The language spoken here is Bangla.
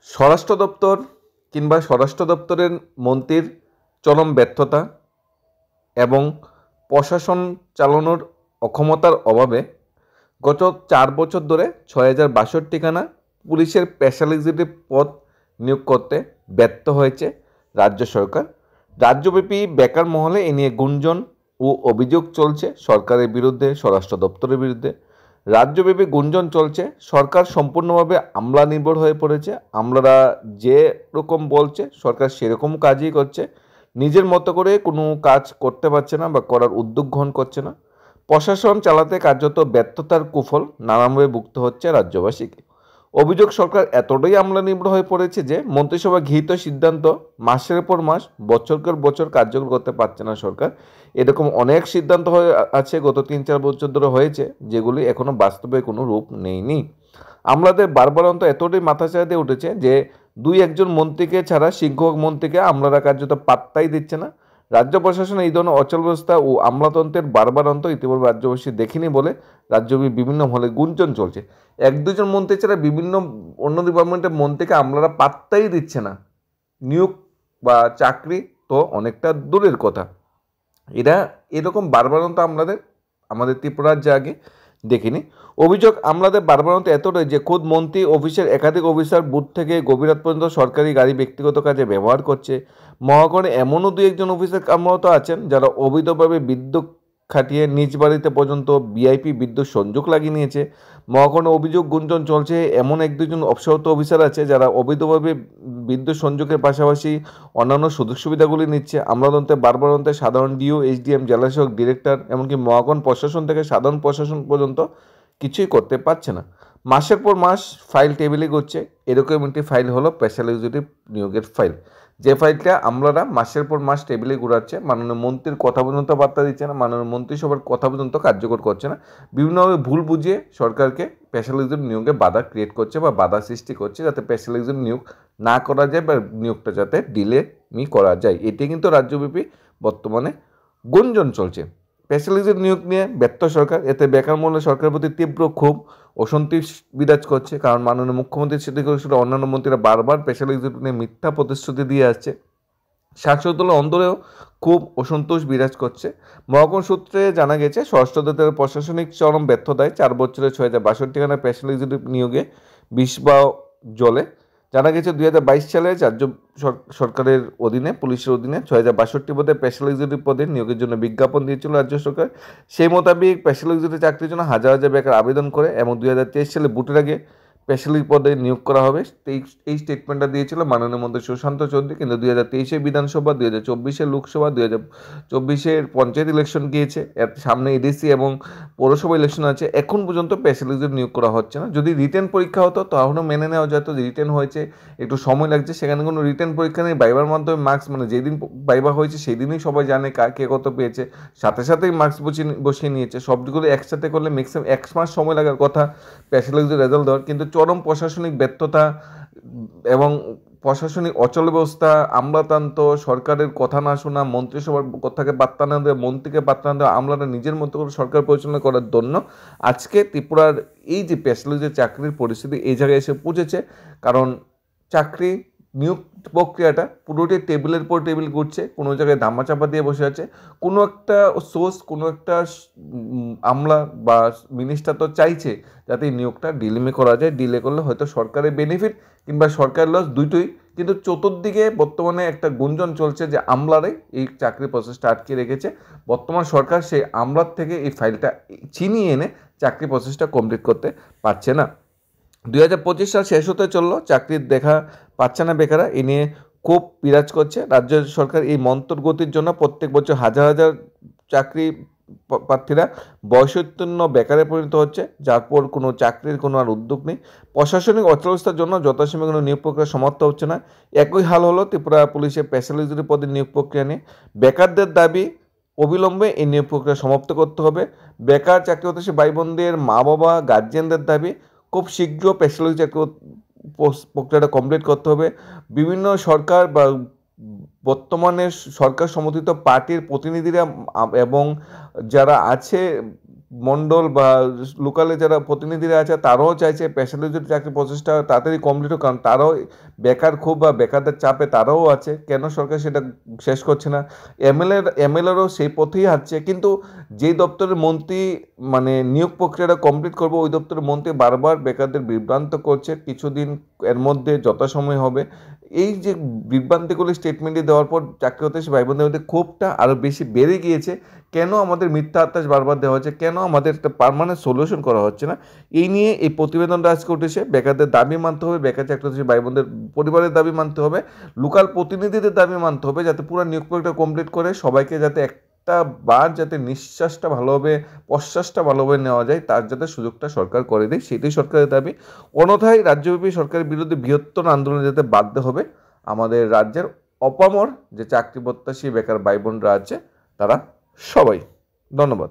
স্বরাষ্ট্র দপ্তর কিংবা স্বরাষ্ট্র দপ্তরের মন্ত্রীর চরম ব্যর্থতা এবং প্রশাসন চালানোর অক্ষমতার অভাবে গত 4 বছর ধরে 6062খানা পুলিশের স্পেশাল এক্সিকিউটিভ পদ নিয়োগ করতে ব্যর্থ হয়েছে রাজ্য সরকার। রাজ্যব্যাপী বেকার মহলে এ নিয়ে গুঞ্জন ও অভিযোগ চলছে সরকারের বিরুদ্ধে, স্বরাষ্ট্র দপ্তরের বিরুদ্ধে। রাজ্যব্যাপী গুঞ্জন চলছে সরকার সম্পূর্ণভাবে আমলা নির্ভর হয়ে পড়েছে। আমলারা যে রকম বলছে সরকার সেরকম কাজই করছে, নিজের মতো করে কোনো কাজ করতে পারছে না বা করার উদ্যোগ গ্রহণ করছে না। প্রশাসন চালাতে কার্যত ব্যর্থতার কুফল নানাভাবে ভুগতে হচ্ছে রাজ্যবাসীকে। অভিযোগ সরকার এতটাই আমলা নির্ভর হয়ে পড়েছে যে মন্ত্রিসভা গৃহীত সিদ্ধান্ত মাসের পর মাস, বছরের বছর কার্যকর করতে পারছে না সরকার। এরকম অনেক সিদ্ধান্ত হয়ে আছে গত 3-4 বছর ধরে হয়েছে, যেগুলি এখনো বাস্তবে কোনো রূপ নেয়নি। আমলাদের বারবারন্ত এতটাই মাথাচাড়া দিয়ে উঠেছে যে 2-1 মন্ত্রীকে ছাড়া শিক্ষক মন্ত্রীকে আমলারা কার্যত পাত্তাই দিচ্ছে না। রাজ্য প্রশাসন এই ধরনের অচল ব্যবস্থা ও আমলাতন্ত্রের বারবারন্ত ইতিপূর্বে রাজ্যবাসী দেখেনি বলে রাজ্যব্যাপী বিভিন্ন মহলে গুঞ্জন চলছে। 1-2 মন্ত্রী ছাড়া বিভিন্ন অন্য ডিপার্টমেন্টের মন্ত্রীকে আমলারা পাত্তাই দিচ্ছে না। নিয়োগ বা চাকরি তো অনেকটা দূরের কথা। এরা এরকম বারবারন্ত আমাদের ত্রিপুরা রাজ্যে আগে দেখিনি। অভিযোগ আমলাদের বারবারন্ত এতটাই যে খোদ মন্ত্রী অফিসের একাধিক অফিসার বুথ থেকে গভীর রাত পর্যন্ত সরকারি গাড়ি ব্যক্তিগত কাজে ব্যবহার করছে। মহাগণে এমনও 2-1 অফিসার কর্মরত আছেন যারা অবৈধভাবে বিদ্যুৎ খাটিয়ে নিজ বাড়িতে পর্যন্ত ভিআইপি বিদ্যুৎ সংযোগ লাগিয়ে নিয়েছে। মহাগণে অভিযোগ গুঞ্জন চলছে এমন 1-2 অবসরত অফিসার আছে যারা অবৈধভাবে বিদ্যুৎ সংযোগের পাশাপাশি অন্যান্য সুযোগ সুবিধাগুলি নিচ্ছে। আমলাতন্ত্রে বারবারন্তে সাধারণ ডিও, এসডিএম, জেলাশাসক, ডিরেক্টর এমনকি মহাগণ প্রশাসন থেকে সাধারণ প্রশাসন পর্যন্ত কিছুই করতে পারছে না। মাসের পর মাস ফাইল টেবিলে করছে। এরকম একটি ফাইল হলো স্পেশাল এক্সিকিউটিভ নিয়োগের ফাইল, যে ফাইলটা আমলারা মাসের পর মাস টেবিলে ঘুরাচ্ছে। মাননীয় মন্ত্রীর কথা পর্যন্ত বার্তা দিচ্ছে না, মাননীয় মন্ত্রিসভার কথা পর্যন্ত কার্যকর করছে না। বিভিন্নভাবে ভুল বুঝিয়ে সরকারকে স্পেশাল এক্সিকিউটিভ নিয়োগে বাধা ক্রিয়েট করছে বা বাধা সৃষ্টি করছে, যাতে স্পেশাল এক্সিকিউটিভ নিয়োগ না করা যায় বা নিয়োগটা যাতে ডিলে করা যায়। এটি কিন্তু রাজ্যব্যাপী বর্তমানে গুঞ্জন চলছে। স্পেশাল এক্সিকিউটিভ নিয়োগ নিয়ে ব্যর্থ সরকার, এতে বেকার মহলে সরকারের প্রতি তীব্র ক্ষোভ, অসন্তোষ বিরাজ করছে। কারণ মাননীয় মুখ্যমন্ত্রীর সাথে অন্যান্য মন্ত্রীরা বারবার স্পেশাল এক্সিকিউটিভ নিয়ে মিথ্যা প্রতিশ্রুতি দিয়ে আসছে। শাসক দলের অন্তরেও খুব অসন্তোষ বিরাজ করছে। মহাগণ সূত্রে জানা গেছে স্বরাষ্ট্র দপ্তরের প্রশাসনিক চরম ব্যর্থতায় 4 বছরে 6062খানা স্পেশাল এক্সিকিউটিভ নিয়োগে বিষ বা জলে। জানা গেছে 2022 সালে রাজ্য সরকারের অধীনে পুলিশের অধীনে 6062 পদে স্পেশাল এক্সিকিউটিভ পদে নিয়োগের জন্য বিজ্ঞাপন দিয়েছিল রাজ্য সরকার। সেই মোতাবেক স্পেশাল এক্সিকিউটিভ চাকরির জন্য হাজার হাজার বেকার আবেদন করে এবং 2023 সালে ভোটের আগে স্পেশাল পদে নিয়োগ করা হবে এই স্টেটমেন্টটা দিয়েছিল মাননীয় মন্ত্রী সুশান্ত চৌধুরী। কিন্তু 2023 বিধানসভা, 2024 লোকসভা, 2024 পঞ্চায়েত ইলেকশন গিয়েছে, এর সামনে এডিসি এবং পৌরসভা ইলেকশন আছে, এখন পর্যন্ত স্পেশাল এক্সিকিউটিভ নিয়োগ করা হচ্ছে না। যদি রিটেন পরীক্ষা হতো তাহলেও মেনে নেওয়া যেত যে রিটেন হয়েছে, একটু সময় লাগছে। সেখানে কোনো রিটেন পরীক্ষা নেই, ভাইবার মাধ্যমে মার্কস, মানে যেদিন ভাইবা হয়েছে সেই দিনই সবাই জানে কে কত পেয়েছে, সাথে সাথেই মার্কস বসিয়ে নিয়েছে। সবগুলো একসাথে করলে ম্যাক্সিমাম 1 মাস সময় লাগার কথা স্পেশাল এক্সিকিউটিভ রেজাল্ট দেওয়ার। কিন্তু চরম প্রশাসনিক ব্যর্থতা এবং প্রশাসনিক অচল ব্যবস্থা, আমলাতন্ত্র, সরকারের কথা না শোনা, মন্ত্রিসভার কথাকে পাত্তা না দেওয়া, মন্ত্রীকে পাত্তা না দেওয়া, আমলারা নিজের মতো করে সরকার পরিচালনা করার জন্য আজকে ত্রিপুরার এই যে স্পেশাল যে চাকরির পরিস্থিতি এই জায়গায় এসে পৌঁছেছে। কারণ চাকরি নিয়োগ প্রক্রিয়াটা পুরোটাই টেবিলের পর টেবিল ঘুরছে, কোনো জায়গায় ধামাচাপা দিয়ে বসে আছে। কোনো একটা সোর্স, কোনো একটা আমলা বা মিনিস্টার তো চাইছে যাতে এই নিয়োগটা ডিলে করা যায়। ডিলে করলে হয়তো সরকারের বেনিফিট কিংবা সরকারের লস, দুটোই। কিন্তু চতুর্দিকে বর্তমানে একটা গুঞ্জন চলছে যে আমলারাই এই চাকরি প্রসেসটা আটকে রেখেছে। বর্তমান সরকার সেই আমলার থেকে এই ফাইলটা ছিনিয়ে এনে চাকরি প্রসেসটা কমপ্লিট করতে পারছে না। 2025 সাল শেষ হতে চললো, চাকরির দেখা পাচ্ছে না বেকাররা। এ নিয়ে খুব বিরাজ করছে রাজ্য সরকার। এই মন্তর গতির জন্য প্রত্যেক বছর হাজার হাজার চাকরি প্রার্থীরা বয়সোত্তীর্ণ বেকারে পরিণত হচ্ছে, যার পর কোনো চাকরির কোনো আর উদ্যোগ নেই। প্রশাসনিক অচলাবস্থার জন্য যথাসময়ে কোনো নিয়োগ প্রক্রিয়া সমাপ্ত হচ্ছে না। একই হাল হলো ত্রিপুরা পুলিশের স্পেশাল এক্সিকিউটিভ পদের নিয়োগ প্রক্রিয়া নিয়ে। বেকারদের দাবি অবিলম্বে এই নিয়োগ প্রক্রিয়া সমাপ্ত করতে হবে। বেকার চাকরি হতাশী ভাই বোনদের মা বাবা গার্জিয়ানদের দাবি খুব শীঘ্র স্পেশাল চাকরি প্রক্রিয়াটা কমপ্লিট করতে হবে। বিভিন্ন সরকার বা বর্তমানে সরকার সমর্থিত পার্টির প্রতিনিধিরা এবং যারা আছে মণ্ডল বা লোকালে যারা প্রতিনিধিরা আছে তারাও চাইছে পেশাদার যদি চাকরি প্রচেষ্টা তাড়াতাড়ি কমপ্লিট হোক, কারণ তারাও বেকার খুব বা বেকারদের চাপে তারাও আছে। কেন সরকার সেটা শেষ করছে না? এমএলএরও সেই পথেই হাঁটছে, কিন্তু যেই দপ্তরের মন্ত্রী মানে নিয়োগ প্রক্রিয়াটা কমপ্লিট করবে ওই দপ্তরের মন্ত্রী বারবার বেকারদের বিভ্রান্ত করছে। কিছুদিন এর মধ্যে যথাসময় হবে, এই যে বিভ্রান্তিগুলি স্টেটমেন্টে দেওয়ার পর চাকরি হতে ভাই বোনদের মধ্যে ক্ষোভটা আরও বেশি বেড়ে গিয়েছে। কেন আমাদের মিথ্যা আশ্বাস বারবার দেওয়া হচ্ছে, কেন আমাদের একটা পার্মানেন্ট সলিউশন করা হচ্ছে না? এই নিয়ে এই প্রতিবেদনটা আজকে উঠেছে। বেকারদের দাবি মানতে হবে, বেকার চাকরি ভাই বোনদের পরিবারের দাবি মানতে হবে, লোকাল প্রতিনিধিদের দাবি মানতে হবে, যাতে পুরো নিয়োগ প্রক্রিয়া কমপ্লিট করে সবাইকে যাতে একটা বার যাতে নিঃশ্বাসটা ভালোভাবে প্রশ্বাসটা ভালোভাবে নেওয়া যায়, তার যাতে সুযোগটা সরকার করে দেয়, সেটাই সরকারের দাবি। অন্যথায় রাজ্যব্যাপী সরকারের বিরুদ্ধে বৃহত্তর আন্দোলনে যেতে বাধ্য হবে আমাদের রাজ্যের অপামর যে চাকরি প্রত্যাশী বেকার ভাই বোনরা আছে তারা সবাই। ধন্যবাদ।